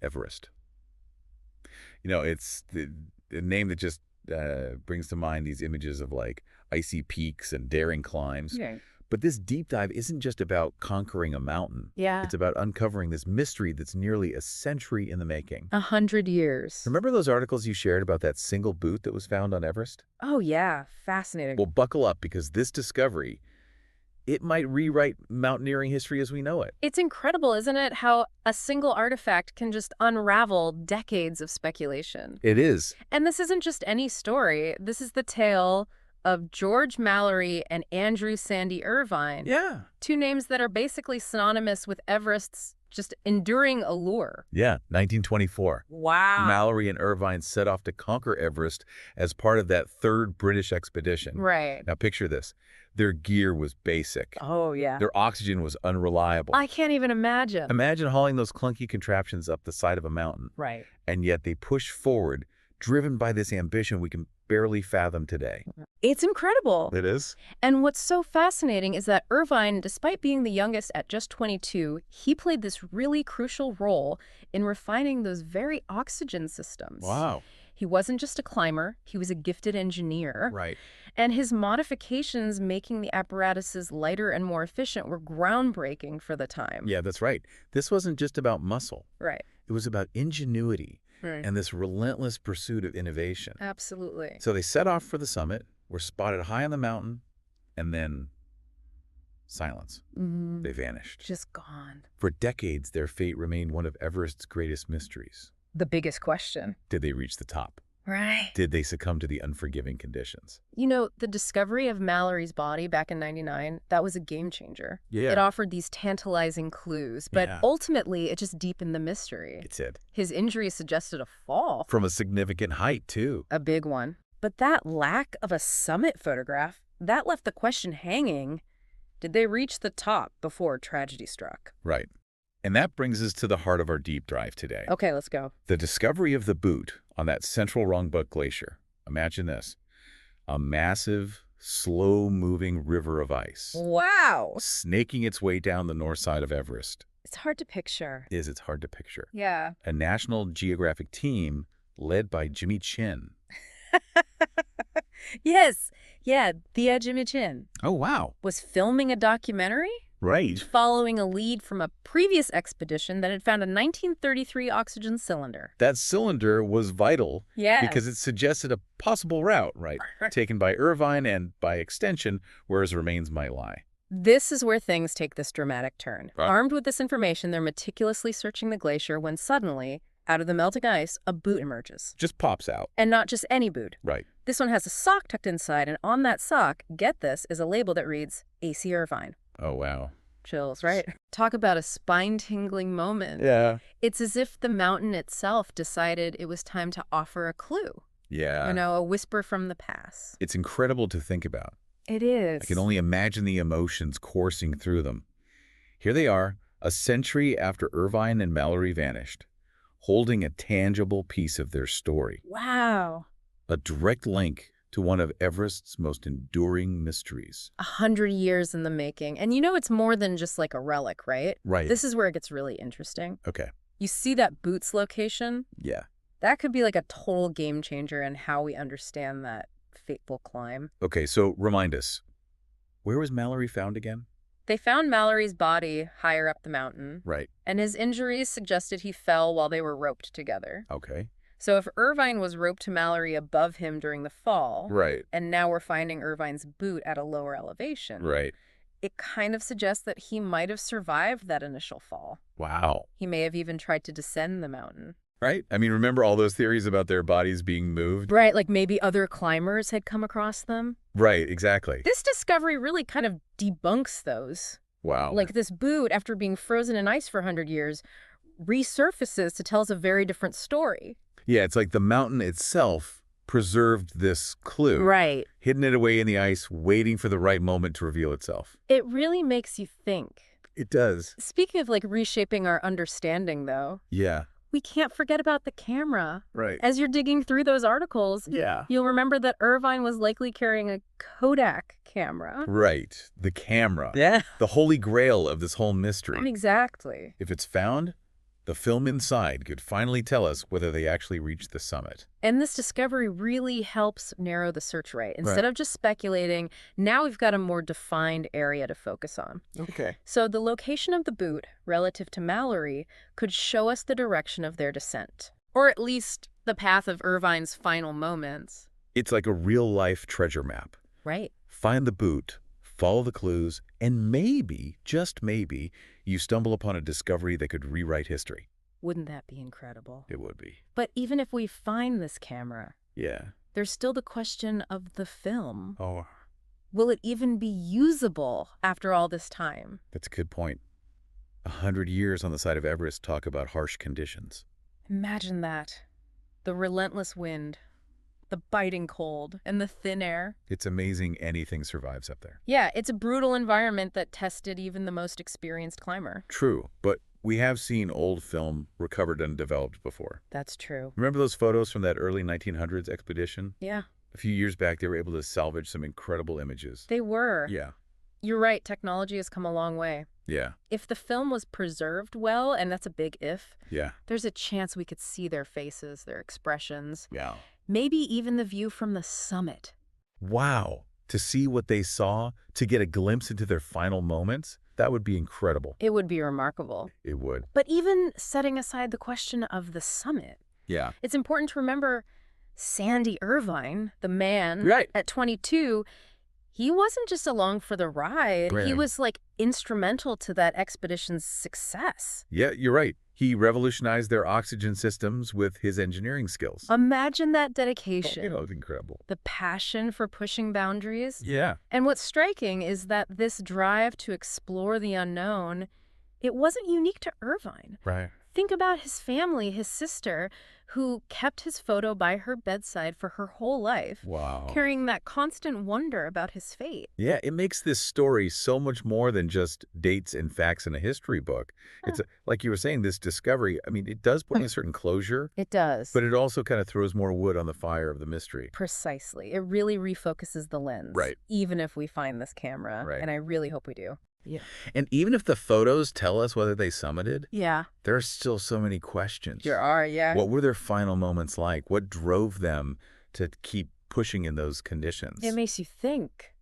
Everest. It's the name that just brings to mind these images of like icy peaks and daring climbs. Yeah. But this deep dive isn't just about conquering a mountain. Yeah. It's about uncovering this mystery that's nearly a century in the making. 100 years. Remember those articles you shared about that single boot that was found on Everest? Oh, yeah. Fascinating. Well, buckle up, because this discovery, it might rewrite mountaineering history as we know it. It's incredible, isn't it, how a single artifact can just unravel decades of speculation. It is. And this isn't just any story. This is the tale of George Mallory and Andrew Sandy Irvine. Yeah. Two names that are basically synonymous with Everest's just enduring allure. Yeah, 1924. Wow. Mallory and Irvine set off to conquer Everest as part of that third British expedition. Right. Now picture this. Their gear was basic. Oh, yeah. Their oxygen was unreliable. I can't even imagine. Imagine hauling those clunky contraptions up the side of a mountain. Right. And yet they push forward, driven by this ambition we can barely fathom today. It's incredible. It is? And what's so fascinating is that Irvine, despite being the youngest at just 22, he played this really crucial role in refining those very oxygen systems. Wow. He wasn't just a climber, he was a gifted engineer. Right. And his modifications making the apparatuses lighter and more efficient were groundbreaking for the time. Yeah, that's right. This wasn't just about muscle. Right. It was about ingenuity Right. and this relentless pursuit of innovation. Absolutely. So they set off for the summit, were spotted high on the mountain, and then silence. They vanished. Just gone. For decades, their fate remained one of Everest's greatest mysteries. The biggest question. Did they reach the top? Right. Did they succumb to the unforgiving conditions? The discovery of Mallory's body back in '99, that was a game changer. Yeah. It offered these tantalizing clues, but Yeah. ultimately it just deepened the mystery. It did. His injury suggested a fall. From a significant height, too. A big one. But that lack of a summit photograph, that left the question hanging. Did they reach the top before tragedy struck? Right. And that brings us to the heart of our deep dive today. Okay, let's go. The discovery of the boot on that central Rongbuk Glacier. Imagine this. A massive, slow-moving river of ice. Wow. Snaking its way down the north side of Everest. It's hard to picture. It's hard to picture. Yeah. A National Geographic team led by Jimmy Chin. Yes. Yeah, the Jimmy Chin Oh, wow. was filming a documentary Right. following a lead from a previous expedition that had found a 1933 oxygen cylinder. That cylinder was vital because it suggested a possible route, right, taken by Irvine and, by extension, where his remains might lie. This is where things take this dramatic turn. Right. Armed with this information, they're meticulously searching the glacier when suddenly, out of the melting ice, a boot emerges. Just pops out. And not just any boot. Right. This one has a sock tucked inside, and on that sock, get this, is a label that reads, A.C. Irvine. Oh, wow. Chills, right? Talk about a spine-tingling moment. Yeah. It's as if the mountain itself decided it was time to offer a clue. Yeah. A whisper from the past. It's incredible to think about. It is. I can only imagine the emotions coursing through them. Here they are, a century after Irvine and Mallory vanished, holding a tangible piece of their story. Wow. A direct link to one of Everest's most enduring mysteries. 100 years in the making. And it's more than just like a relic, right? Right. This is where it gets really interesting. Okay. You see that boots location? Yeah. That could be like a total game changer in how we understand that fateful climb. Okay, so remind us, where was Mallory found again? They found Mallory's body higher up the mountain. Right. And his injuries suggested he fell while they were roped together. Okay. So if Irvine was roped to Mallory above him during the fall, Right. and now we're finding Irvine's boot at a lower elevation, Right. it kind of suggests that he might have survived that initial fall. Wow. He may have even tried to descend the mountain. Right? I mean, remember all those theories about their bodies being moved? Right, like maybe other climbers had come across them. Right, exactly. This discovery really kind of debunks those. Wow. Like this boot, after being frozen in ice for 100 years, resurfaces to tell us a very different story. Yeah, it's like the mountain itself preserved this clue. Right. Hidden it away in the ice, waiting for the right moment to reveal itself. It really makes you think. It does. Speaking of like reshaping our understanding, though, Yeah. we can't forget about the camera. Right. As you're digging through those articles, Yeah. you'll remember that Irvine was likely carrying a Kodak camera. Right. The camera. Yeah. The holy grail of this whole mystery. Exactly. If it's found, The film inside could finally tell us whether they actually reached the summit. And this discovery really helps narrow the search right. Instead of just speculating, now we've got a more defined area to focus on. Okay. So the location of the boot, relative to Mallory, could show us the direction of their descent. Or at least the path of Irvine's final moments. It's like a real-life treasure map. Right. Find the boot, follow the clues, and maybe, just maybe, you stumble upon a discovery that could rewrite history. Wouldn't that be incredible? It would be. But even if we find this camera, Yeah. there's still the question of the film. Oh, Will it even be usable after all this time? that's a good point. 100 years on the side of Everest talk about harsh conditions. Imagine that. The relentless wind, the biting cold, and the thin air. It's amazing anything survives up there. Yeah, it's a brutal environment that tested even the most experienced climber. True, but we have seen old film recovered and developed before. That's true. Remember those photos from that early 1900s expedition? Yeah, A few years back, they were able to salvage some incredible images. they were. Yeah. You're right, technology has come a long way. Yeah. If the film was preserved well, and that's a big if, Yeah. there's a chance we could see their faces, their expressions, Yeah. maybe even the view from the summit. Wow. To see what they saw, to get a glimpse into their final moments, that would be incredible. It would be remarkable. It would. But even setting aside the question of the summit, Yeah. it's important to remember Sandy Irvine, the man Right. at 22, he wasn't just along for the ride. Right. He was like instrumental to that expedition's success. Yeah, you're right. He revolutionized their oxygen systems with his engineering skills. Imagine that dedication. You know, it's incredible. The passion for pushing boundaries. Yeah. And what's striking is that this drive to explore the unknown, it wasn't unique to Irvine. Right. Think about his family, his sister, who kept his photo by her bedside for her whole life, Wow. carrying that constant wonder about his fate. Yeah, it makes this story so much more than just dates and facts in a history book. It's like you were saying, this discovery, I mean, it does bring a certain closure, It does. but it also kind of throws more wood on the fire of the mystery. Precisely. It really refocuses the lens. Right. Even if we find this camera. Right. And I really hope we do. Yeah. And even if the photos tell us whether they summited, Yeah. there are still so many questions. There are, yeah. What were their final moments like? What drove them to keep pushing in those conditions? It makes you think.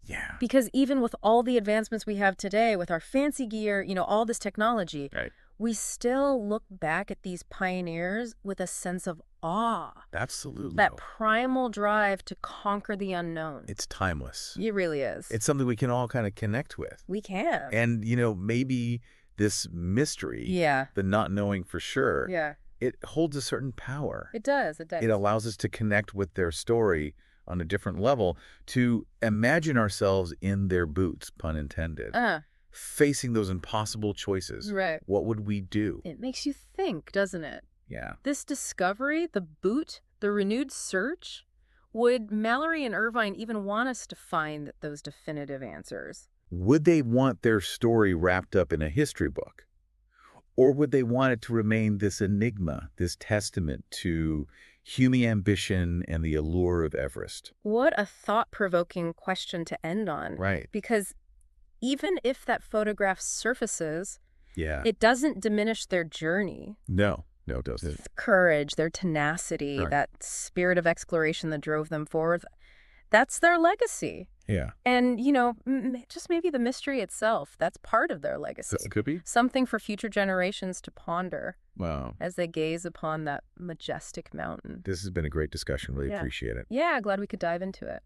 Yeah. Because even with all the advancements we have today, with our fancy gear, all this technology, Right. we still look back at these pioneers with a sense of awe. Absolutely. That primal drive to conquer the unknown. It's timeless. It really is. It's something we can all kind of connect with. We can. And, maybe this mystery, Yeah. the not knowing for sure, Yeah. it holds a certain power. It does. It does. It allows us to connect with their story on a different level, to imagine ourselves in their boots, pun intended, facing those impossible choices. Right. What would we do? It makes you think, doesn't it? Yeah. This discovery, the boot, the renewed search, would Mallory and Irvine even want us to find those definitive answers? Would they want their story wrapped up in a history book? Or would they want it to remain this enigma, this testament to human ambition and the allure of Everest? What a thought-provoking question to end on. Right. Because even if that photograph surfaces, Yeah. it doesn't diminish their journey. No, it doesn't. Their courage, their tenacity, Right. that spirit of exploration that drove them forward, that's their legacy. Yeah. And, just maybe the mystery itself, that's part of their legacy. It could be. Something for future generations to ponder Wow. as they gaze upon that majestic mountain. This has been a great discussion. Really Yeah. appreciate it. Yeah, glad we could dive into it.